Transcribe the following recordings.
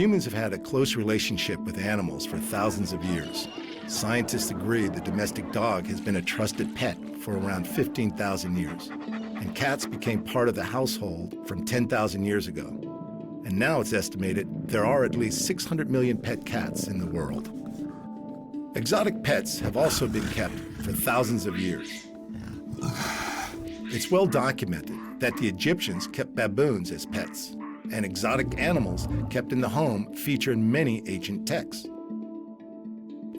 Humans have had a close relationship with animals for thousands of years. Scientists agree the domestic dog has been a trusted pet for around 15,000 years. And cats became part of the household from 10,000 years ago. And now it's estimated there are at least 600 million pet cats in the world. Exotic pets have also been kept for thousands of years. It's well documented that the Egyptians kept baboons as pets, and exotic animals kept in the home feature in many ancient texts.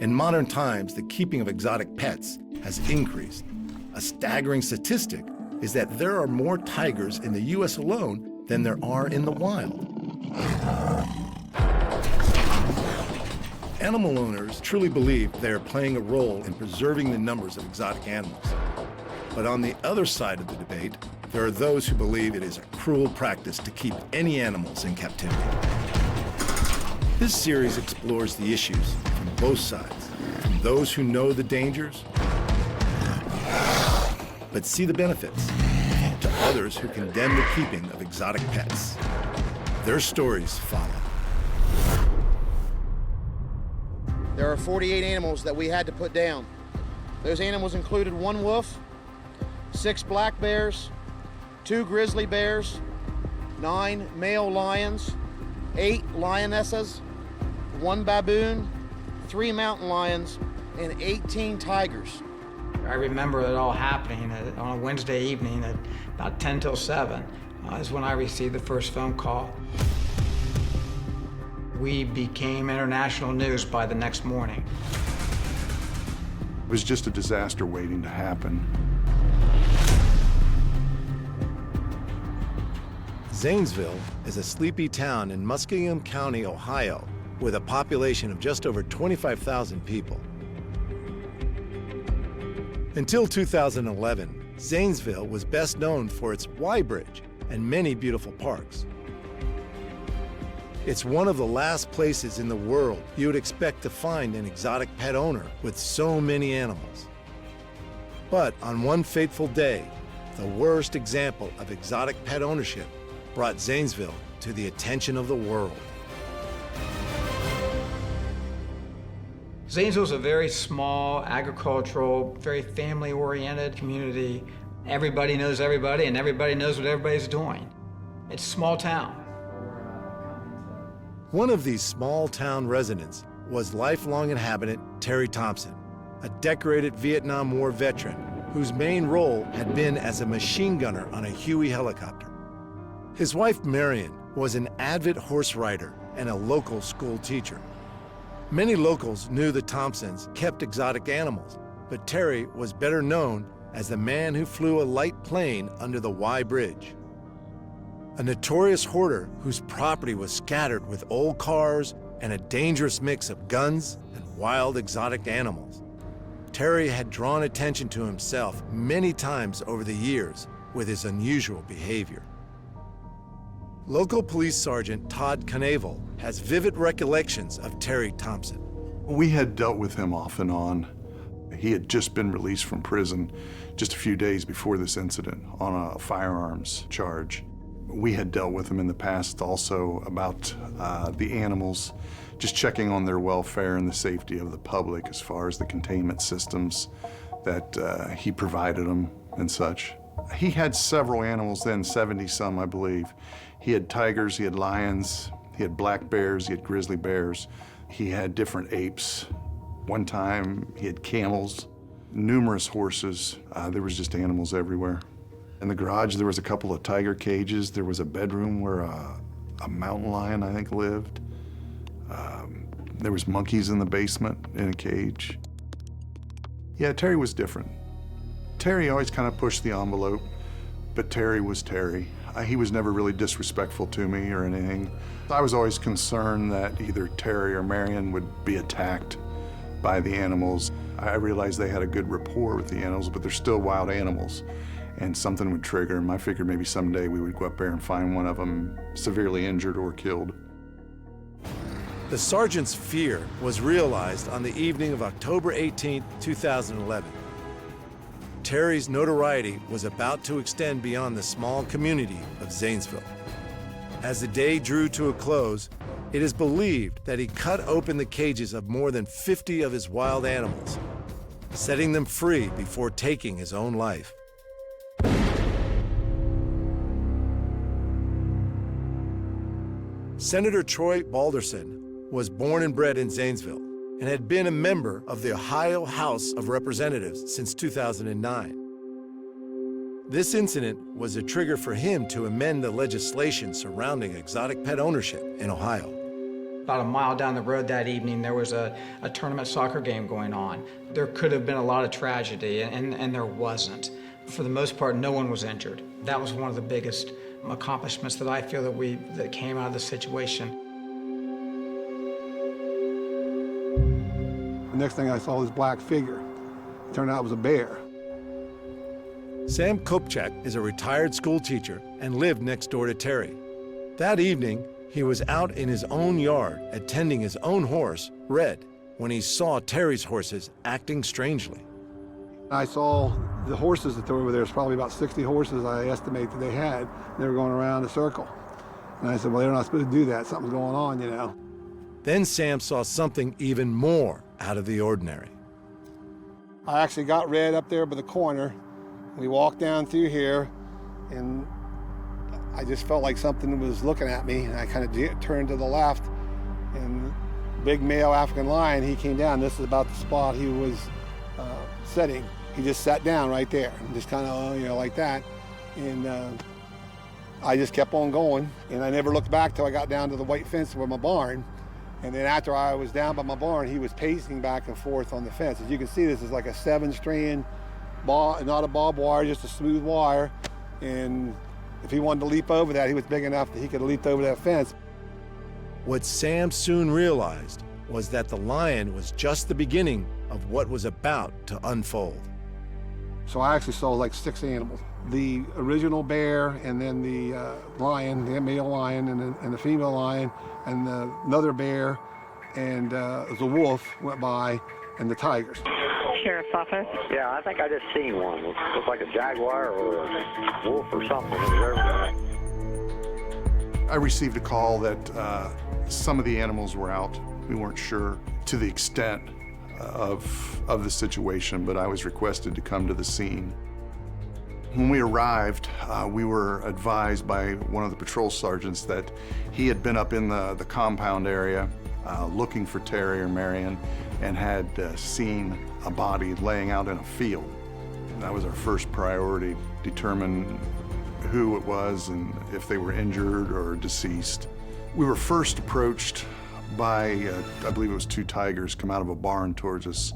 In modern times, the keeping of exotic pets has increased. A staggering statistic is that there are more tigers in the U.S. alone than there are in the wild. Animal owners truly believe they are playing a role in preserving the numbers of exotic animals. But on the other side of the debate, there are those who believe it is a cruel practice to keep any animals in captivity. This series explores the issues from both sides, from those who know the dangers but see the benefits, to others who condemn the keeping of exotic pets. Their stories follow. There are 48 animals that we had to put down. Those animals included 1 wolf, 6 black bears, 2 grizzly bears, 9 male lions, 8 lionesses, 1 baboon, 3 mountain lions, and 18 tigers. I remember it all happening on a Wednesday evening at about 10 till 7 is when I received the first phone call. We became international news by the next morning. It was just a disaster waiting to happen. Zanesville is a sleepy town in Muskingum County, Ohio, with a population of just over 25,000 people. Until 2011, Zanesville was best known for its Y Bridge and many beautiful parks. It's one of the last places in the world you would expect to find an exotic pet owner with so many animals. But on one fateful day, the worst example of exotic pet ownership brought Zanesville to the attention of the world. Zanesville's a very small, agricultural, very family-oriented community. Everybody knows everybody, and everybody knows what everybody's doing. It's a small town. One of these small-town residents was lifelong inhabitant Terry Thompson, a decorated Vietnam War veteran whose main role had been as a machine gunner on a Huey helicopter. His wife, Marion, was an avid horse rider and a local school teacher. Many locals knew the Thompsons kept exotic animals, but Terry was better known as the man who flew a light plane under the Y Bridge. A notorious hoarder whose property was scattered with old cars and a dangerous mix of guns and wild exotic animals. Terry had drawn attention to himself many times over the years with his unusual behavior. Local police sergeant Todd Knavel has vivid recollections of Terry Thompson. We had dealt with him off and on. He had just been released from prison just a few days before this incident on a firearms charge. We had dealt with him in the past also about the animals, just checking on their welfare and the safety of the public as far as the containment systems that he provided them and such. He had several animals then, 70 some, I believe. He had tigers, he had lions, he had black bears, he had grizzly bears. He had different apes. One time he had camels, numerous horses. There was just animals everywhere. In the garage, there was a couple of tiger cages. There was a bedroom where a mountain lion, I think, lived. There was monkeys in the basement in a cage. Yeah, Terry was different. Terry always kind of pushed the envelope, but Terry was Terry. He was never really disrespectful to me or anything. I was always concerned that either Terry or Marion would be attacked by the animals. I realized they had a good rapport with the animals, but they're still wild animals, and something would trigger them. I figured maybe someday we would go up there and find one of them severely injured or killed. The sergeant's fear was realized on the evening of October 18, 2011. Terry's notoriety was about to extend beyond the small community of Zanesville. As the day drew to a close, It is believed that he cut open the cages of more than 50 of his wild animals, setting them free before taking his own life. Senator Troy Balderson was born and bred in Zanesville and had been a member of the Ohio House of Representatives since 2009. This incident was a trigger for him to amend the legislation surrounding exotic pet ownership in Ohio. About a mile down the road that evening, there was a tournament soccer game going on. There could have been a lot of tragedy, and there wasn't. For the most part, no one was injured. That was one of the biggest accomplishments that I feel that came out of the situation. The next thing I saw was this black figure. It turned out it was a bear. Sam Kopchak is a retired school teacher and lived next door to Terry. That evening, he was out in his own yard attending his own horse, Red, when he saw Terry's horses acting strangely. I saw the horses that were over there. There's probably about 60 horses I estimate that they had. They were going around a circle. And I said, well, they're not supposed to do that. Something's going on, you know. Then Sam saw something even more out of the ordinary. I actually got Red up there by the corner. We walked down through here, and I just felt like something was looking at me. And I kind of turned to the left, and big male African lion, he came down. This is about the spot he was sitting. He just sat down right there, and just kind of, you know, like that. And I just kept on going, and I never looked back till I got down to the white fence with my barn. And then after I was down by my barn, he was pacing back and forth on the fence. As you can see, this is like a 7-strand ball, not a barbed wire, just a smooth wire. And if he wanted to leap over that, he was big enough that he could have leaped over that fence. What Sam soon realized was that the lion was just the beginning of what was about to unfold. So I actually saw like 6 animals. The original bear, and then the lion, the male lion, and the female lion, and another bear, and the wolf went by, and the tigers. Sheriff's office. Yeah, I think I just seen one. Looked like a jaguar or a wolf or something. It was everywhere. I received a call that some of the animals were out. We weren't sure to the extent of the situation, but I was requested to come to the scene. When we arrived, we were advised by one of the patrol sergeants that he had been up in the compound area looking for Terry or Marion and had seen a body laying out in a field. That was our first priority, determine who it was and if they were injured or deceased. We were first approached by, I believe it was 2 tigers come out of a barn towards us,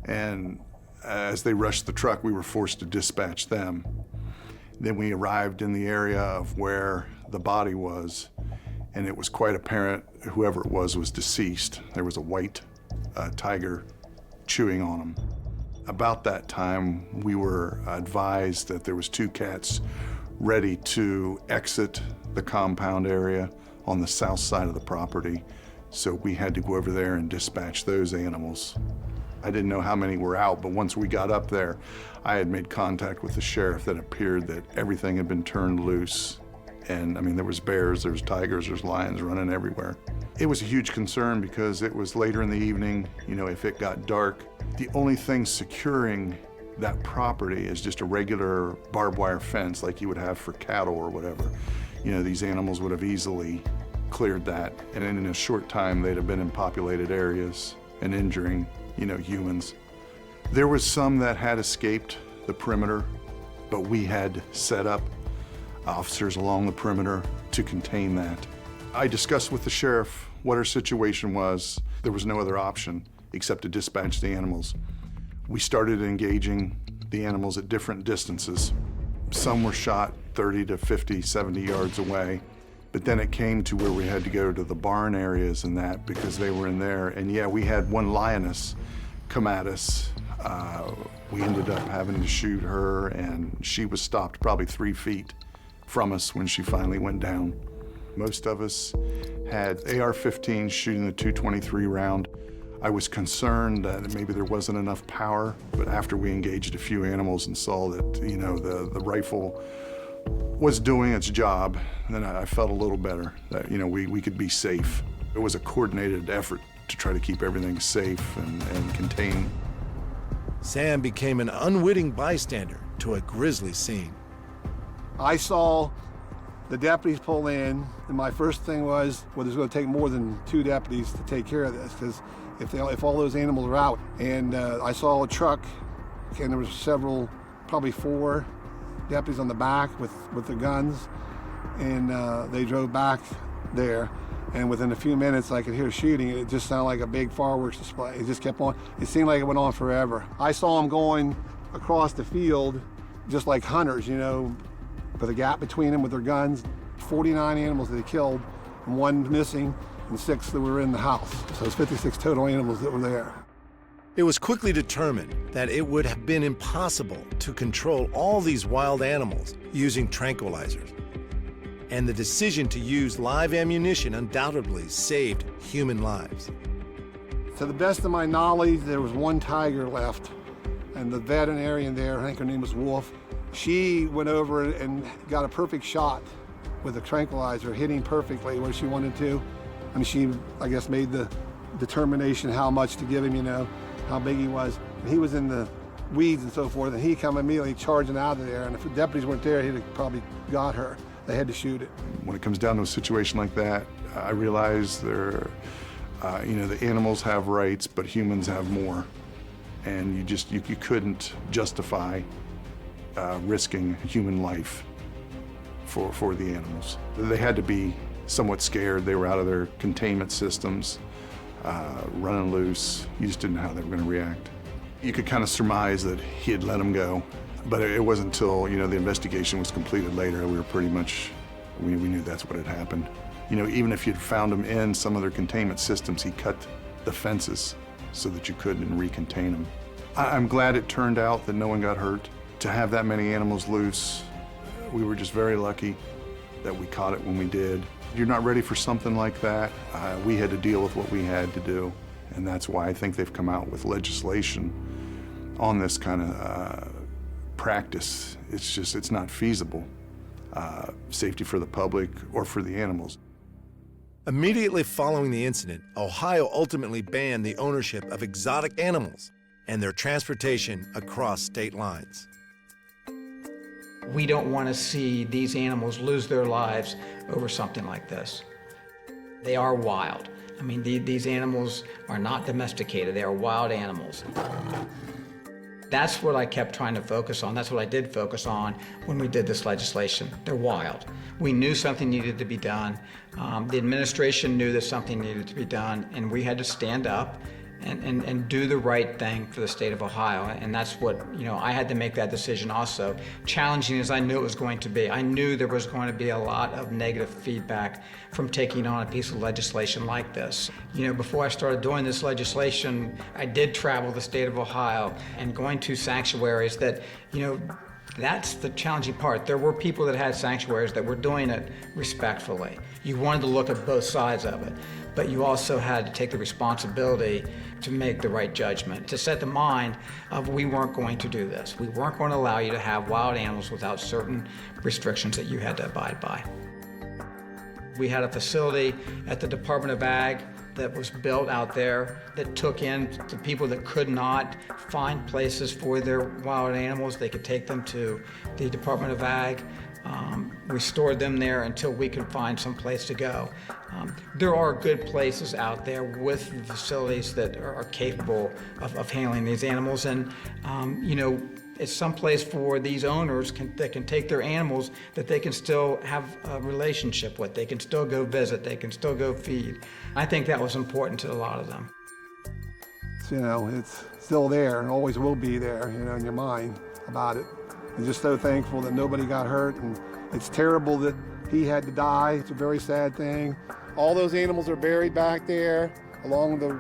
and as they rushed the truck, we were forced to dispatch them. Then we arrived in the area of where the body was, and it was quite apparent whoever it was deceased. There was a white tiger chewing on him. About that time, we were advised that there was 2 cats ready to exit the compound area on the south side of the property, so we had to go over there and dispatch those animals. I didn't know how many were out, but once we got up there, I had made contact with the sheriff that appeared that everything had been turned loose. And I mean, there was bears, there's tigers, there's lions running everywhere. It was a huge concern because it was later in the evening. You know, if it got dark, the only thing securing that property is just a regular barbed wire fence like you would have for cattle or whatever. You know, these animals would have easily cleared that, and in a short time they'd have been in populated areas and injuring, you know, humans. There was some that had escaped the perimeter, but we had set up officers along the perimeter to contain that. I discussed with the sheriff what our situation was. There was no other option except to dispatch the animals. We started engaging the animals at different distances. Some were shot 30 to 50, 70 yards away. But then it came to where we had to go to the barn areas and that because they were in there. And yeah, we had one lioness come at us. We ended up having to shoot her, and she was stopped probably 3 feet from us when she finally went down. Most of us had AR-15s shooting the .223 round. I was concerned that maybe there wasn't enough power, but after we engaged a few animals and saw that, you know, the rifle was doing its job, then I felt a little better that, you know, we could be safe. It was a coordinated effort to try to keep everything safe and contained. Sam became an unwitting bystander to a grisly scene. I saw the deputies pull in, and my first thing was, well, there's going to take more than 2 deputies to take care of this, because if all those animals are out. And I saw a truck, and there was several, probably 4 deputies on the back with their guns, and they drove back there. And within a few minutes, I could hear shooting. It just sounded like a big fireworks display. It just kept on. It seemed like it went on forever. I saw them going across the field, just like hunters, you know, with a gap between them with their guns. 49 animals that they killed, and 1 missing, and 6 that were in the house. So it's 56 total animals that were there. It was quickly determined that it would have been impossible to control all these wild animals using tranquilizers. And the decision to use live ammunition undoubtedly saved human lives. To the best of my knowledge, there was 1 tiger left, and the veterinarian there, I think her name was Wolf, she went over and got a perfect shot with a tranquilizer, hitting perfectly where she wanted to. I mean, she, I guess, made the determination how much to give him, you know, how big he was. And he was in the weeds and so forth, and he come immediately charging out of there, and if the deputies weren't there, he'd have probably got her. They had to shoot it. When it comes down to a situation like that, I realize the animals have rights, but humans have more. And you couldn't justify risking human life for the animals. They had to be somewhat scared. They were out of their containment systems, running loose. You just didn't know how they were going to react. You could kind of surmise that he had let them go. But it wasn't until, you know, the investigation was completed later, we were pretty much, we knew that's what had happened. You know, even if you'd found them in some of their containment systems, he cut the fences so that you couldn't recontain them. I'm glad it turned out that no one got hurt. To have that many animals loose, we were just very lucky that we caught it when we did. You're not ready for something like that. We had to deal with what we had to do, and that's why I think they've come out with legislation on this kind of practice. It's not feasible. Safety for the public or for the animals. Immediately following the incident, Ohio ultimately banned the ownership of exotic animals and their transportation across state lines. We don't want to see these animals lose their lives over something like this. They are wild. I mean, these animals are not domesticated. They are wild animals. That's what I kept trying to focus on. That's what I did focus on when we did this legislation. They're wild. We knew something needed to be done. The administration knew that something needed to be done, and we had to stand up and do the right thing for the state of Ohio. And that's what, you know, I had to make that decision also. Challenging as I knew it was going to be. I knew there was going to be a lot of negative feedback from taking on a piece of legislation like this. You know, before I started doing this legislation, I did travel the state of Ohio and going to sanctuaries that, you know, that's the challenging part. There were people that had sanctuaries that were doing it respectfully. You wanted to look at both sides of it, but you also had to take the responsibility to make the right judgment, to set the mind of we weren't going to do this. We weren't going to allow you to have wild animals without certain restrictions that you had to abide by. We had a facility at the Department of Ag that was built out there that took in the people that could not find places for their wild animals. They could take them to the Department of Ag. We stored them there until we could find some place to go. There are good places out there with facilities that are capable of handling these animals, and you know, it's some place for these owners that can take their animals that they can still have a relationship with. They can still go visit. They can still go feed. I think that was important to a lot of them. You know, it's still there and always will be there, you know, in your mind about it. I'm just so thankful that nobody got hurt, and it's terrible that he had to die. It's a very sad thing. All those animals are buried back there along the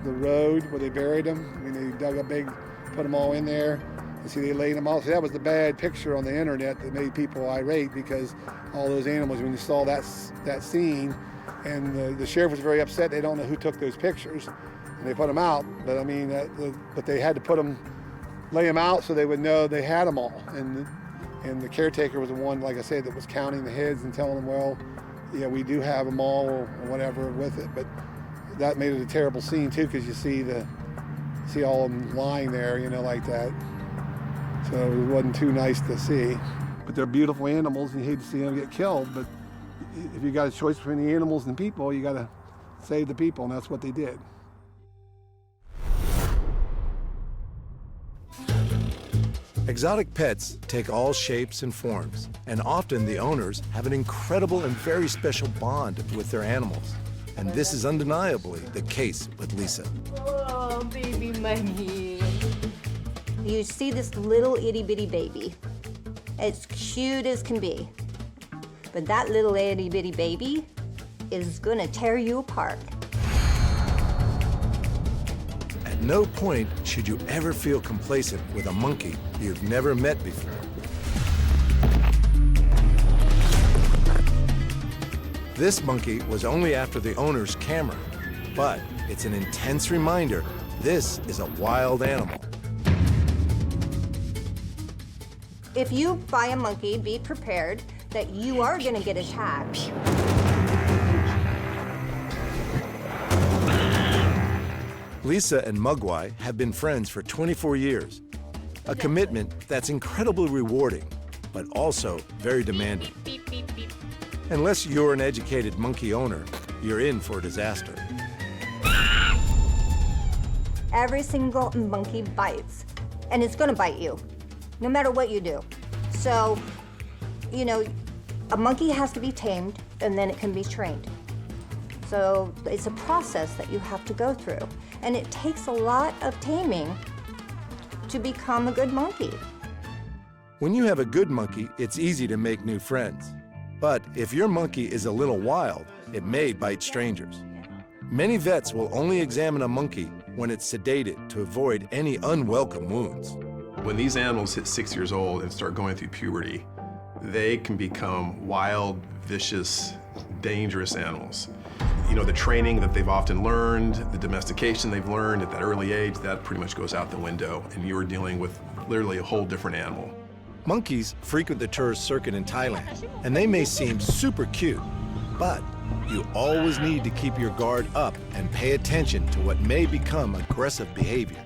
road where they buried them. I mean, they dug a big, put them all in there. You see, they laid them all. So that was the bad picture on the internet that made people irate, because all those animals, when you saw that scene, and the sheriff was very upset. They don't know who took those pictures, and they put them out. But I mean, but they had to put them, lay them out so they would know they had them all. And the caretaker was the one, like I said, that was counting the heads and telling them, well, yeah, we do have them all or whatever with it. But That made it a terrible scene too, because you see all of them lying there, you know, like that. So it wasn't too nice to see. But they're beautiful animals, and you hate to see them get killed. But if you got a choice between the animals and people, you got to save the people, and that's what they did. Exotic pets take all shapes and forms, and often the owners have an incredible and very special bond with their animals. And this is undeniably the case with Lisa. Oh, baby monkey. You see this little itty-bitty baby. It's cute as can be. But that little itty-bitty baby is gonna tear you apart. At no point should you ever feel complacent with a monkey you've never met before. This monkey was only after the owner's camera, but it's an intense reminder this is a wild animal. If you buy a monkey, be prepared that you are gonna get attacked. Lisa and Mugwai have been friends for 24 years, a commitment that's incredibly rewarding, but also very demanding. Unless you're an educated monkey owner, you're in for a disaster. Every single monkey bites, and it's gonna bite you, no matter what you do. So, you know, a monkey has to be tamed, and then it can be trained. So it's a process that you have to go through, and it takes a lot of taming to become a good monkey. When you have a good monkey, it's easy to make new friends. But if your monkey is a little wild, it may bite strangers. Many vets will only examine a monkey when it's sedated to avoid any unwelcome wounds. When these animals hit 6 years old and start going through puberty, they can become wild, vicious, dangerous animals. You know, the training that they've often learned, the domestication they've learned at that early age, that pretty much goes out the window, and you are dealing with literally a whole different animal. Monkeys frequent the tourist circuit in Thailand, and they may seem super cute, but you always need to keep your guard up and pay attention to what may become aggressive behavior.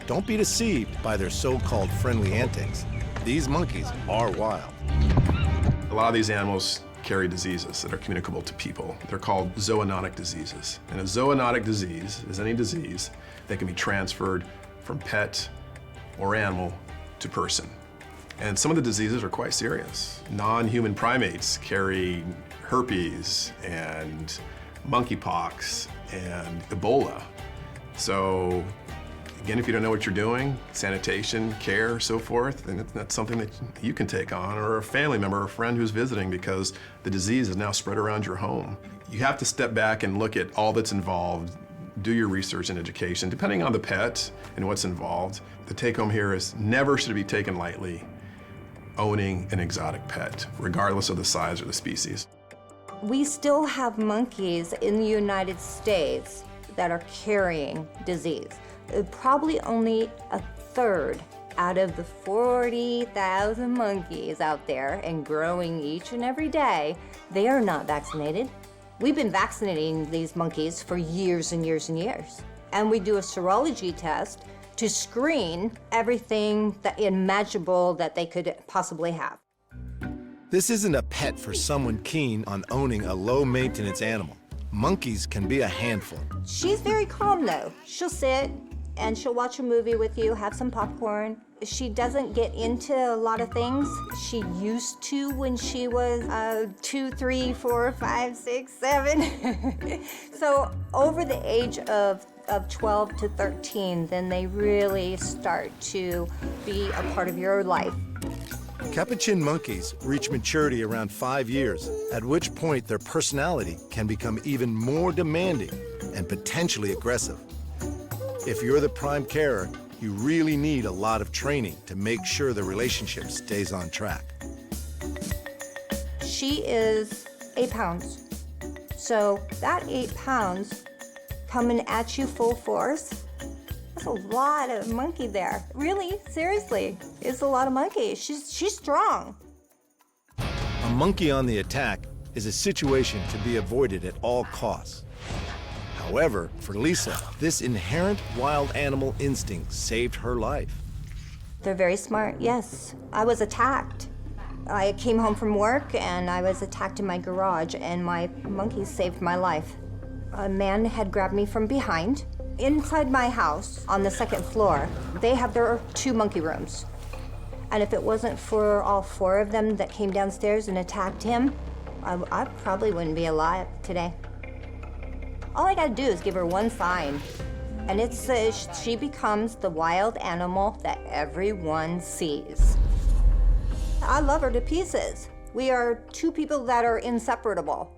Don't be deceived by their so-called friendly antics. These monkeys are wild. A lot of these animals carry diseases that are communicable to people. They're called zoonotic diseases. And a zoonotic disease is any disease that can be transferred from pet or animal to person. And some of the diseases are quite serious. Non-human primates carry herpes and monkeypox and Ebola. So again, if you don't know what you're doing, sanitation, care, so forth, then that's something that you can take on, or a family member or a friend who's visiting, because the disease is now spread around your home. You have to step back and look at all that's involved, do your research and education, depending on the pet and what's involved. The take-home here is never should it be taken lightly, owning an exotic pet, regardless of the size or the species. We still have monkeys in the United States that are carrying disease. Probably only a third out of the 40,000 monkeys out there and growing each and every day, they are not vaccinated. We've been vaccinating these monkeys for years and years and years. And we do a serology test to screen everything that imaginable that they could possibly have. This isn't a pet for someone keen on owning a low-maintenance animal. Monkeys can be a handful. She's very calm though. She'll sit and she'll watch a movie with you, have some popcorn. She doesn't get into a lot of things. She used to when she was 2, 3, 4, 5, 6, 7. So over the age of 12 to 13, then they really start to be a part of your life. Capuchin monkeys reach maturity around 5 years, at which point their personality can become even more demanding and potentially aggressive. If you're the prime carer, you really need a lot of training to make sure the relationship stays on track. She is 8 pounds. So that 8 pounds coming at you full force, that's a lot of monkey there. Really, seriously, it's a lot of monkey. She's strong. A monkey on the attack is a situation to be avoided at all costs. However, for Lisa, this inherent wild animal instinct saved her life. They're very smart, yes. I was attacked. I came home from work and I was attacked in my garage, and my monkeys saved my life. A man had grabbed me from behind. Inside my house, on the second floor, they have their 2 monkey rooms. And if it wasn't for all 4 of them that came downstairs and attacked him, I probably wouldn't be alive today. All I gotta do is give her one sign, and it's she becomes the wild animal that everyone sees. I love her to pieces. We are 2 people that are inseparable.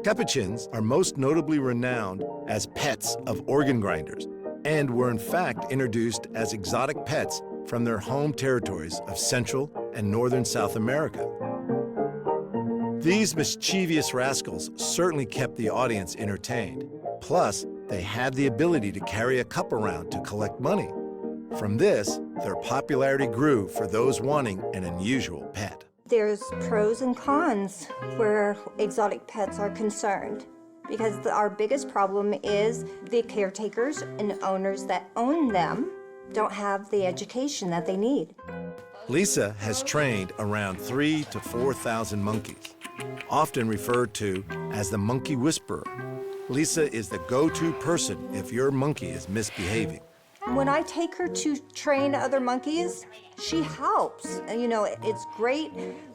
Capuchins are most notably renowned as pets of organ grinders, and were in fact introduced as exotic pets from their home territories of Central and Northern South America. These mischievous rascals certainly kept the audience entertained. Plus, they had the ability to carry a cup around to collect money. From this, their popularity grew for those wanting an unusual pet. There's pros and cons where exotic pets are concerned, because our biggest problem is the caretakers and owners that own them don't have the education that they need. Lisa has trained around 3,000 to 4,000 monkeys, often referred to as the monkey whisperer. Lisa is the go-to person if your monkey is misbehaving. When I take her to train other monkeys, she helps. And, you know, it's great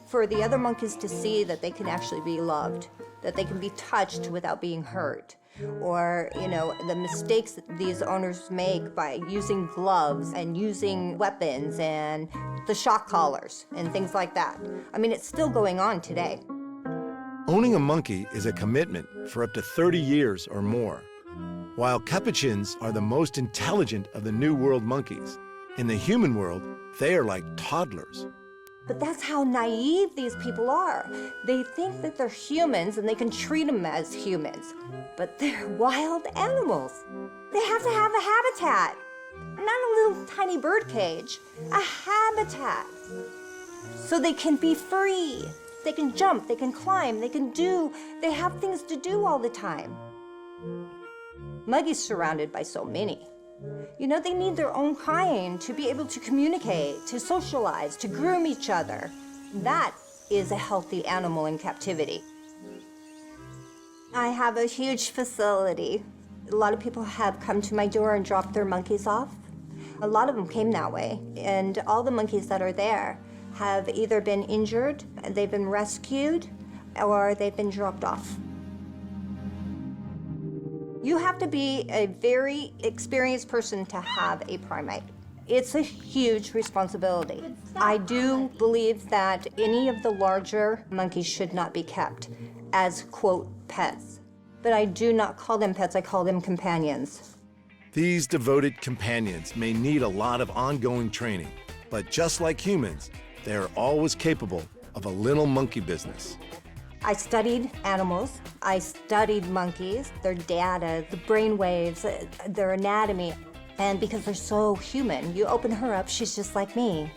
for the other monkeys to see that they can actually be loved, that they can be touched without being hurt. Or, you know, the mistakes that these owners make by using gloves and using weapons and the shock collars and things like that. I mean, it's still going on today. Owning a monkey is a commitment for up to 30 years or more. While capuchins are the most intelligent of the New World monkeys, in the human world, they are like toddlers. But that's how naive these people are. They think that they're humans and they can treat them as humans. But they're wild animals. They have to have a habitat. Not a little tiny bird cage, a habitat. So they can be free. They can jump, they can climb, they have things to do all the time. Muggy's surrounded by so many. You know, they need their own kind to be able to communicate, to socialize, to groom each other. That is a healthy animal in captivity. I have a huge facility. A lot of people have come to my door and dropped their monkeys off. A lot of them came that way, and all the monkeys that are there have either been injured, they've been rescued, or they've been dropped off. You have to be a very experienced person to have a primate. It's a huge responsibility. I do believe that any of the larger monkeys should not be kept as, quote, pets. But I do not call them pets, I call them companions. These devoted companions may need a lot of ongoing training, but just like humans, they are always capable of a little monkey business. I studied animals. I studied monkeys, their data, the brain waves, their anatomy. And because they're so human, you open her up, she's just like me.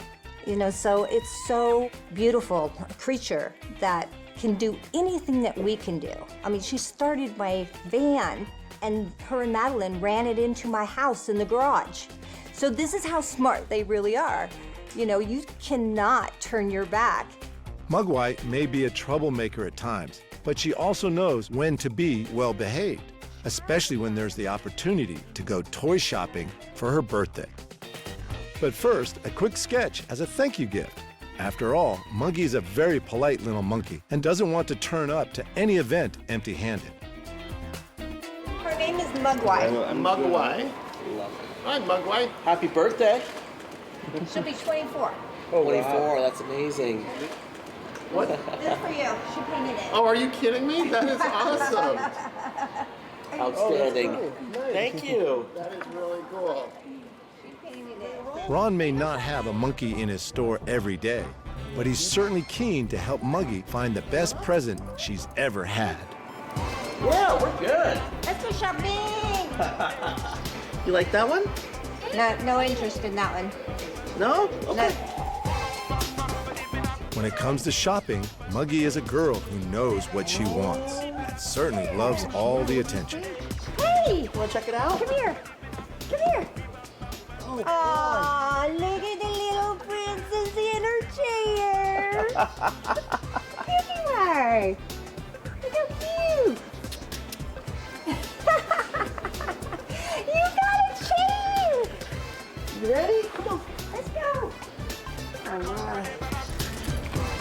You know, so it's so beautiful, a creature that can do anything that we can do. I mean, she started my van, and her and Madeline ran it into my house in the garage. So this is how smart they really are. You know, you cannot turn your back. Mugwai may be a troublemaker at times, but she also knows when to be well-behaved, especially when there's the opportunity to go toy shopping for her birthday. But first, a quick sketch as a thank you gift. After all, Muggy is a very polite little monkey and doesn't want to turn up to any event empty-handed. Her name is Mugwai. Mugwai. Hi, Mugwai. Happy birthday. She'll be 24. Oh, 24, wow. That's amazing. What? This for you. She painted it. Oh, are you kidding me? That is awesome. Outstanding. Oh, nice. Thank you. That is really cool. She painted it. Ron may not have a monkey in his store every day, but he's certainly keen to help Muggy find the best present she's ever had. Yeah, we're good. Let's go shopping. You like that one? No interest in that one. No? Okay. When it comes to shopping, Muggy is a girl who knows what she wants. and certainly loves all the attention. Hey! You wanna check it out? Come here. Come here. Oh, Aw, look at the little princess in her chair. Look at her. Look how cute. You got a chair. You ready? Come on. Let's go. All right.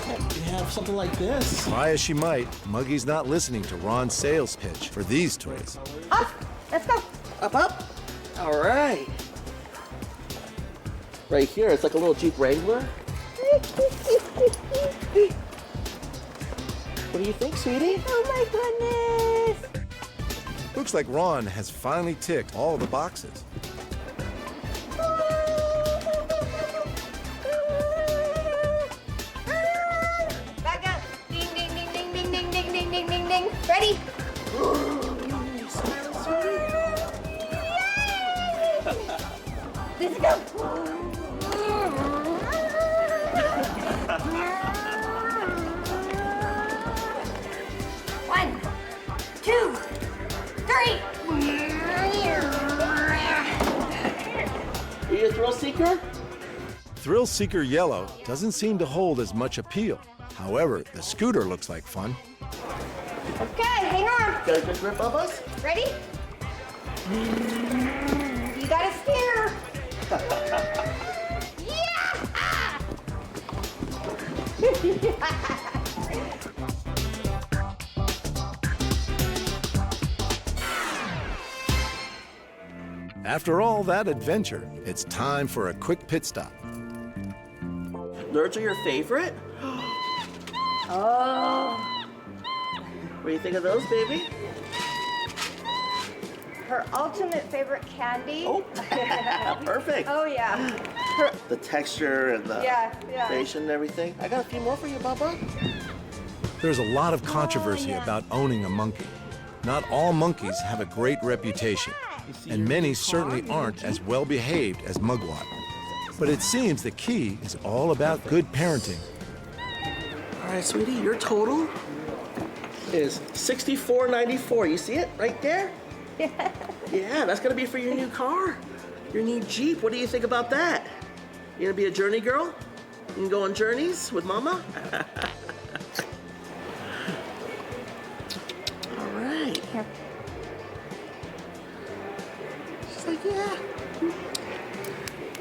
You have something like this. Try as she might, Muggy's not listening to Ron's sales pitch for these toys. Up. Let's go. Up, up. All right. Right here, it's like a little Jeep Wrangler. What do you think, sweetie? Oh my goodness. Looks like Ron has finally ticked all the boxes. Back up. Ding, ding, ding, ding, ding, ding, ding, ding, ding, ding, ding. Ready? Let's go. 1, 2, 3. Are you a thrill seeker? Thrill Seeker Yellow doesn't seem to hold as much appeal. However, the scooter looks like fun. Okay, hang on. Got a good grip of us? Ready? You got a steer. Yeah! After all that adventure, it's time for a quick pit stop. Nerds are your favorite? Oh, What do you think of those, baby? her ultimate favorite candy. Oh, perfect. Oh yeah. Her, The texture and the yeah. creation and everything. I got a few more for you, Bubba. There's a lot of controversy yeah. about owning a monkey. Not all monkeys have a great reputation, and many certainly aren't as well behaved as Mugwort. But it seems the key is all about good parenting. All right, sweetie, your total is $64.94. You see it right there? Yeah, that's gonna be for your new car, your new Jeep. What do you think about that? You gonna be a journey girl? You can go on journeys with Mama? All right. Here. She's like, yeah.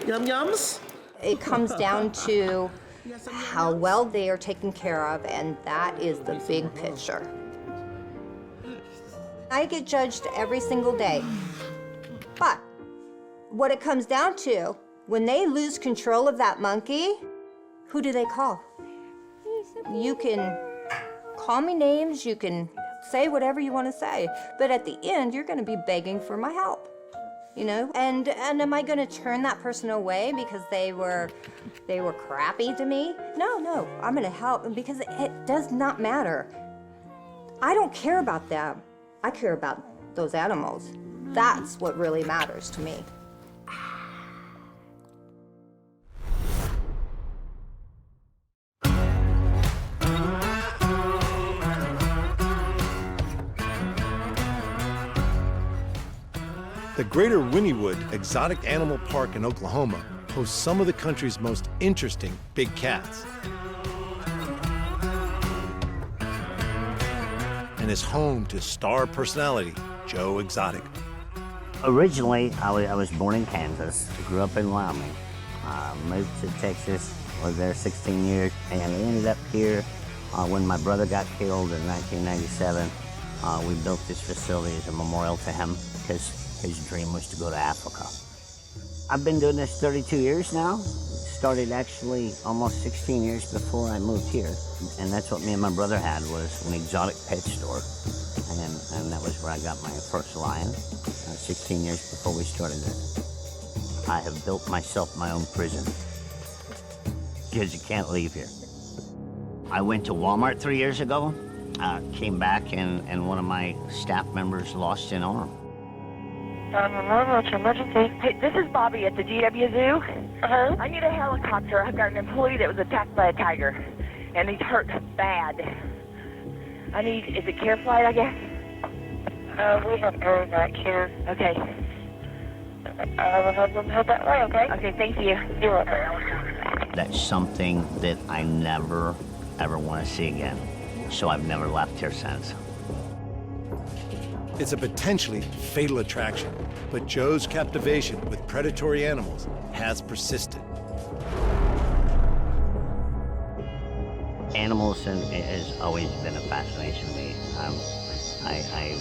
Yum yums? It comes down to how well they are taken care of, and that is the big picture. I get judged every single day. But what it comes down to, when they lose control of that monkey, who do they call? You can call me names, you can say whatever you want to say, but at the end, you're going to be begging for my help. You know, and am I going to turn that person away because they were crappy to me? No, I'm going to help because it does not matter. I don't care about them. I care about those animals. That's what really matters to me. The Greater Wynnewood Exotic Animal Park in Oklahoma hosts some of the country's most interesting big cats. And is home to star personality Joe Exotic. Originally, I was born in Kansas, grew up in Wyoming, moved to Texas, was there 16 years, and ended up here when my brother got killed in 1997. We built this facility as a memorial to him because his dream was to go to Africa. I've been doing this 32 years now. Started actually almost 16 years before I moved here. And that's what me and my brother had, was an exotic pet store. And that was where I got my first lion, 16 years before we started it. I have built myself my own prison, because you can't leave here. I went to Walmart 3 years ago, came back and one of my staff members lost an arm. 911, what's your emergency? Hey, this is Bobby at the GW Zoo. I need a helicopter. I've got an employee that was attacked by a tiger, and he's hurt bad. is it care flight, I guess? We have aerovac here. Okay. We'll have them head that way, okay? Okay, thank you. You're welcome. That's something that I never, ever want to see again. So I've never left here since. It's a potentially fatal attraction, but Joe's captivation with predatory animals has persisted. Animals has always been a fascination to me. I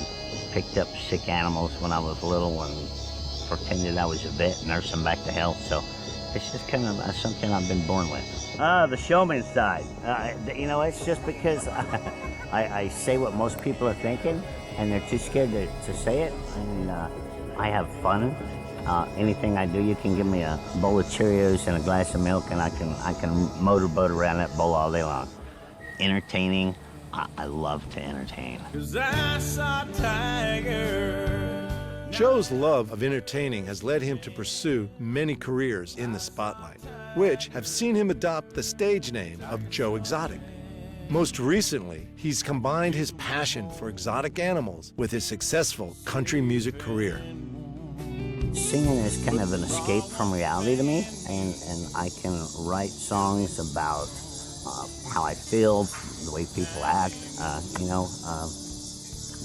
picked up sick animals when I was little and pretended I was a vet, nursed them back to health. So it's just kind of something I've been born with. The showman side. You know, it's just because I say what most people are thinking, and they're too scared to say it. And I have fun. Anything I do, you can give me a bowl of Cheerios and a glass of milk, and I can motorboat around that bowl all day long. Entertaining, I love to entertain. 'Cause I saw Tiger. Joe's love of entertaining has led him to pursue many careers in the spotlight, which have seen him adopt the stage name of Joe Exotic. Most recently, he's combined his passion for exotic animals with his successful country music career. Singing is kind of an escape from reality to me, and I can write songs about how I feel, the way people act,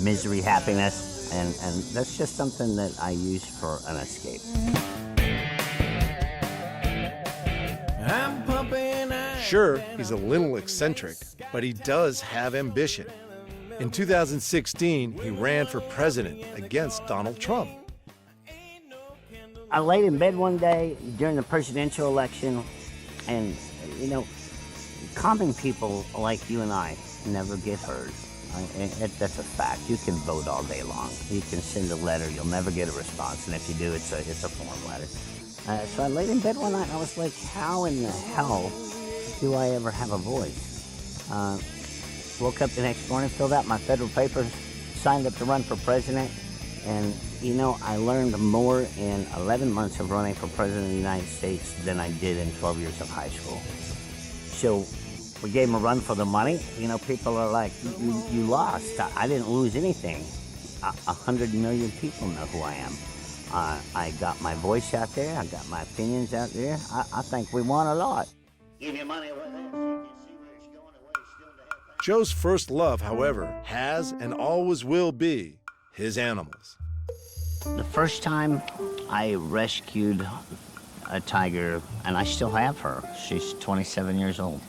misery, happiness, and that's just something that I use for an escape. I'm pumping iron. Sure, he's a little eccentric, but he does have ambition. In 2016, he ran for president against Donald Trump. I laid in bed one day during the presidential election, and, common people like you and I never get heard. That's a fact. You can vote all day long. You can send a letter. You'll never get a response, and if you do, it's a form letter. So I laid in bed one night, and I was like, how in the hell do I ever have a voice? Woke up the next morning, filled out my federal papers, signed up to run for president, and I learned more in 11 months of running for president of the United States than I did in 12 years of high school. So we gave him a run for the money. People are like, you lost. I didn't lose anything. 100 million people know who I am. I got my voice out there. I got my opinions out there. I think we won a lot. Give your money away. Joe's first love, however, has and always will be his animals. The first time I rescued a tiger, and I still have her. She's 27 years old.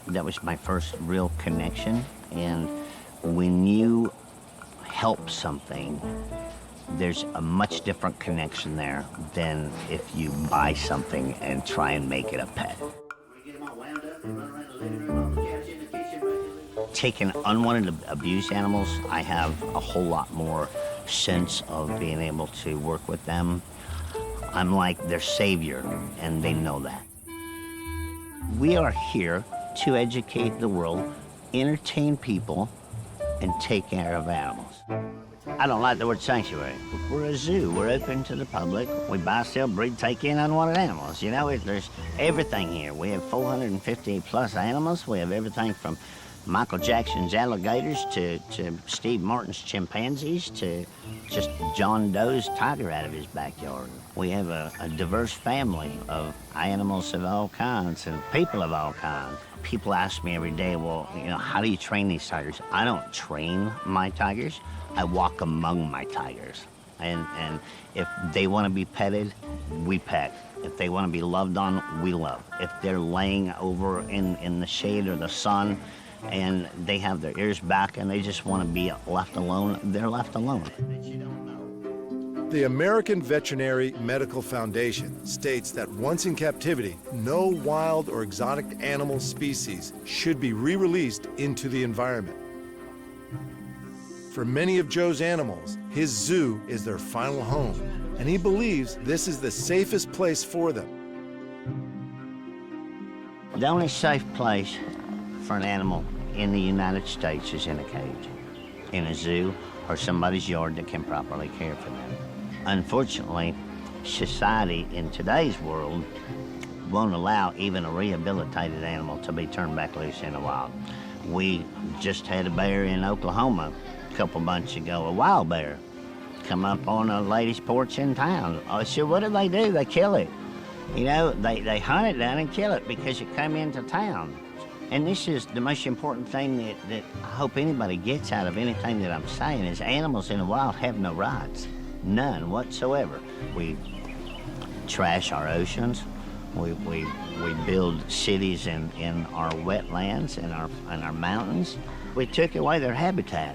That was my first real connection. And when you help something, there's a much different connection there than if you buy something and try and make it a pet. Taking unwanted abused animals, I have a whole lot more sense of being able to work with them. I'm like their savior, and they know that. We are here to educate the world, entertain people, and take care of animals. I don't like the word sanctuary. We're a zoo. We're open to the public. We buy, sell, breed, take in unwanted animals. There's everything here. We have 450 plus animals. We have everything from Michael Jackson's alligators to Steve Martin's chimpanzees to just John Doe's tiger out of his backyard. We have a diverse family of animals of all kinds and people of all kinds. People ask me every day, well, how do you train these tigers? I don't train my tigers. I walk among my tigers. And if they want to be petted, we pet. If they want to be loved on, we love. If they're laying over in the shade or the sun, and they have their ears back and they just want to be left alone, they're left alone. The American Veterinary Medical Foundation states that once in captivity, no wild or exotic animal species should be re-released into the environment. For many of Joe's animals, his zoo is their final home, and he believes this is the safest place for them. The only safe place for an animal in the United States is in a cage, in a zoo, or somebody's yard that can properly care for them. Unfortunately, society in today's world won't allow even a rehabilitated animal to be turned back loose in the wild. We just had a bear in Oklahoma a couple months ago, a wild bear, come up on a lady's porch in town. I said, what do? They kill it. You know, they hunt it down and kill it because it come into town. And this is the most important thing that I hope anybody gets out of anything that I'm saying is animals in the wild have no rights, none whatsoever. We trash our oceans. We build cities in our wetlands and our mountains. We took away their habitat.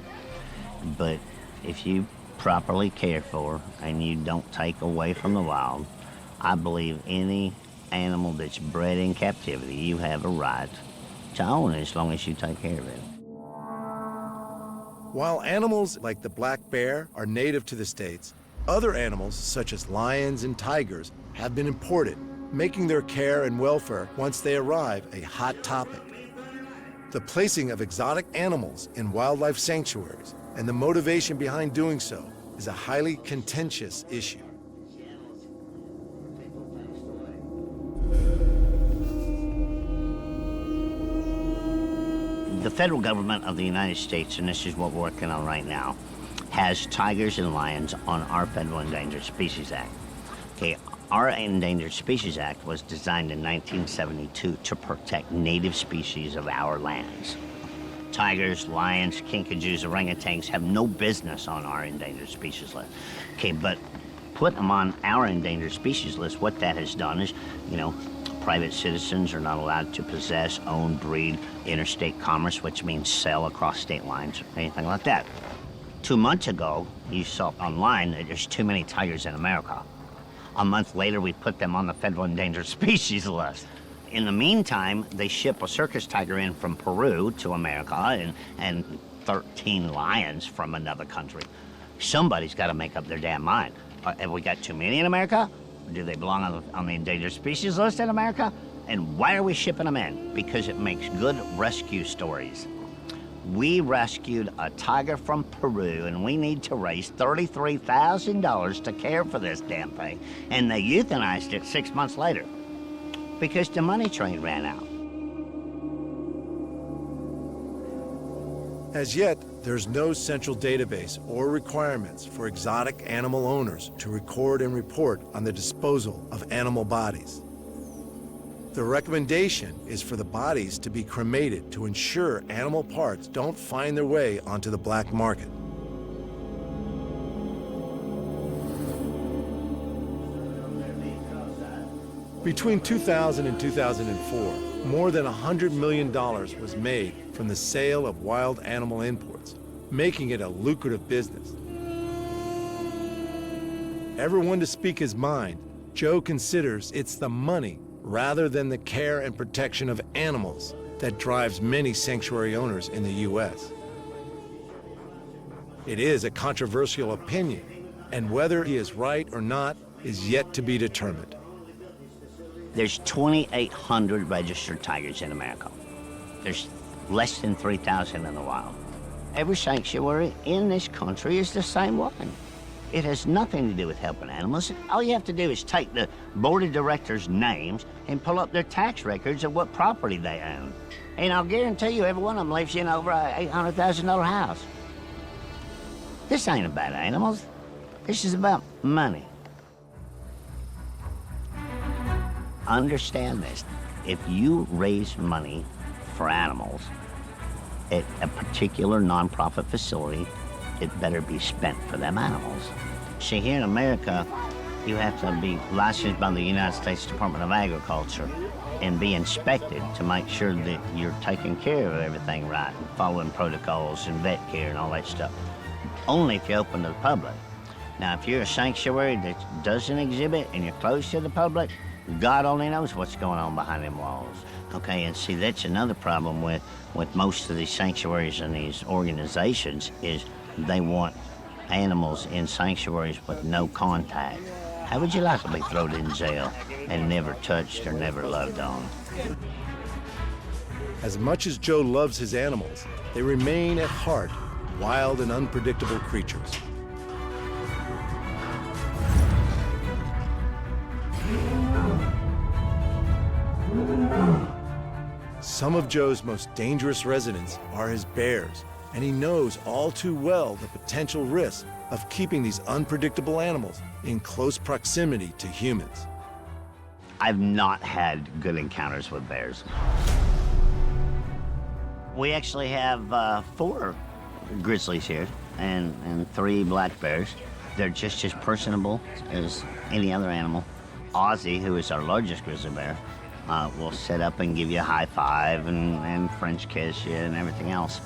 But if you properly care for and you don't take away from the wild, I believe any animal that's bred in captivity, you have a right to own it as long as you take care of it. While animals like the black bear are native to the States, other animals such as lions and tigers have been imported, making their care and welfare once they arrive a hot topic. The placing of exotic animals in wildlife sanctuaries and the motivation behind doing so is a highly contentious issue. The federal government of the United States, and this is what we're working on right now, has tigers and lions on our Federal Endangered Species Act. Okay, our Endangered Species Act was designed in 1972 to protect native species of our lands. Tigers, lions, kinkajous, orangutans have no business on our endangered species list. Okay, but put them on our endangered species list, what that has done is, you know, private citizens are not allowed to possess, own, breed, interstate commerce, which means sell across state lines or anything like that. 2 months ago, you saw online that there's too many tigers in America. A month later, we put them on the Federal Endangered Species list. In the meantime, they ship a circus tiger in from Peru to America and 13 lions from another country. Somebody's got to make up their damn mind. Have we got too many in America? Do they belong on the endangered species list in America? And why are we shipping them in? Because it makes good rescue stories. We rescued a tiger from Peru, and we need to raise $33,000 to care for this damn thing. And they euthanized it 6 months later because the money train ran out. As yet, there's no central database or requirements for exotic animal owners to record and report on the disposal of animal bodies. The recommendation is for the bodies to be cremated to ensure animal parts don't find their way onto the black market. Between 2000 and 2004, more than $100 million was made from the sale of wild animal imports, making it a lucrative business. Ever one to speak his mind, Joe considers it's the money rather than the care and protection of animals that drives many sanctuary owners in the U.S. It is a controversial opinion, and whether he is right or not is yet to be determined. There's 2,800 registered tigers in America. There's less than 3,000 in the wild. Every sanctuary in this country is the same one. It has nothing to do with helping animals. All you have to do is take the board of directors' names and pull up their tax records of what property they own. And I'll guarantee you every one of them lives in over a $800,000 house. This ain't about animals. This is about money. Understand this. If you raise money for animals at a particular nonprofit facility, it better be spent for them animals. See, here in America, you have to be licensed by the United States Department of Agriculture and be inspected to make sure that you're taking care of everything right and following protocols and vet care and all that stuff. Only if you're open to the public. Now, if you're a sanctuary that doesn't exhibit and you're closed to the public, God only knows what's going on behind them walls. Okay, and see, that's another problem with most of these sanctuaries and these organizations is they want animals in sanctuaries with no contact. How would you like to be thrown in jail and never touched or never loved on? As much as Joe loves his animals, they remain at heart wild and unpredictable creatures. Some of Joe's most dangerous residents are his bears, and he knows all too well the potential risks of keeping these unpredictable animals in close proximity to humans. I've not had good encounters with bears. We actually have 4 grizzlies here and 3 black bears. They're just as personable as any other animal. Ozzy, who is our largest grizzly bear, will sit up and give you a high five and French kiss you and everything else.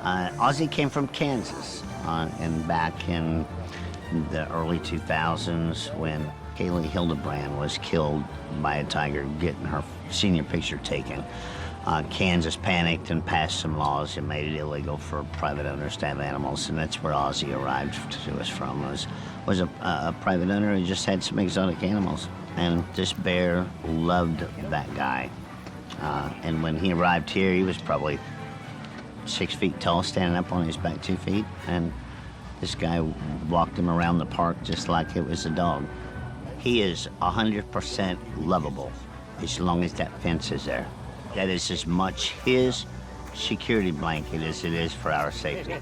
Ozzy came from Kansas, and back in the early 2000s when Kaylee Hildebrand was killed by a tiger getting her senior picture taken. Kansas panicked and passed some laws that made it illegal for private owners to have animals, and that's where Ozzy arrived to us from. Was a private owner who just had some exotic animals, and this bear loved that guy. And when he arrived here, he was probably 6 feet tall, standing up on his back 2 feet, and this guy walked him around the park just like it was a dog. He is 100% lovable as long as that fence is there. That is as much his security blanket as it is for our safety.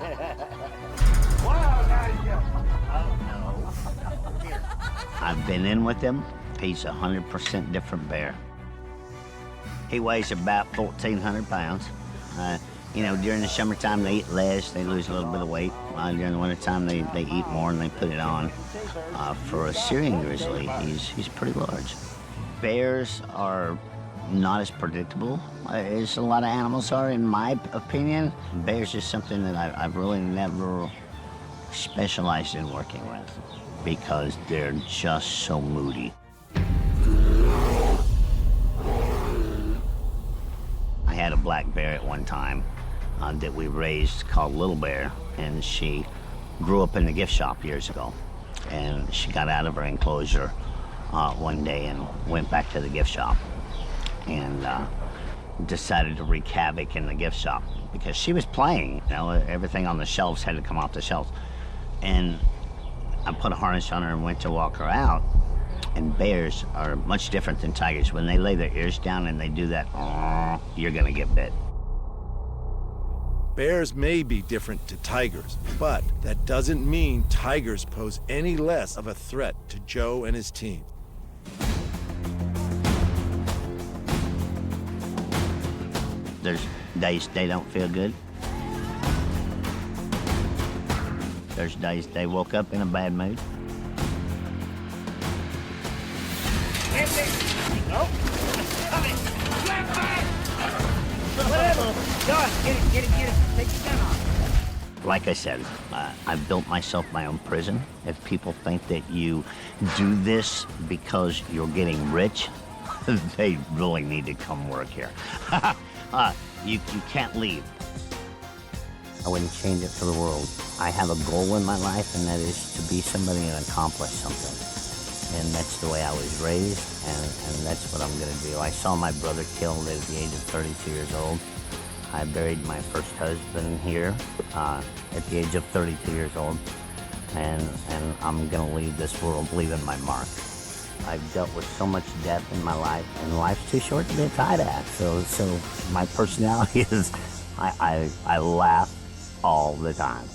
I've been in with him. He's 100% different bear. He weighs about 1,400 pounds. You know, during the summertime, they eat less, they lose a little bit of weight. During the wintertime, they eat more and they put it on. For a Syrian grizzly, he's pretty large. Bears are not as predictable as a lot of animals are, in my opinion. Bears is something that I've really never specialized in working with because they're just so moody. I had a black bear at one time that we raised called Little Bear, and she grew up in the gift shop years ago. And she got out of her enclosure one day and went back to the gift shop and decided to wreak havoc in the gift shop because she was playing. You know, everything on the shelves had to come off the shelves. And I put a harness on her and went to walk her out. And bears are much different than tigers. When they lay their ears down and they do that, you're gonna get bit. Bears may be different to tigers, but that doesn't mean tigers pose any less of a threat to Joe and his team. There's days they don't feel good. There's days they woke up in a bad mood. Nope. Whatever. Go on, get it. Take your gun off. Like I said, I've built myself my own prison. If people think that you do this because you're getting rich, they really need to come work here. You can't leave. I wouldn't change it for the world. I have a goal in my life, and that is to be somebody and accomplish something. And that's the way I was raised, and that's what I'm gonna do. I saw my brother killed at the age of 32 years old. I buried my first husband here at the age of 32 years old, and I'm gonna leave this world leaving my mark. I've dealt with so much death in my life, and life's too short to be a tied act. So my personality is, I laugh all the time.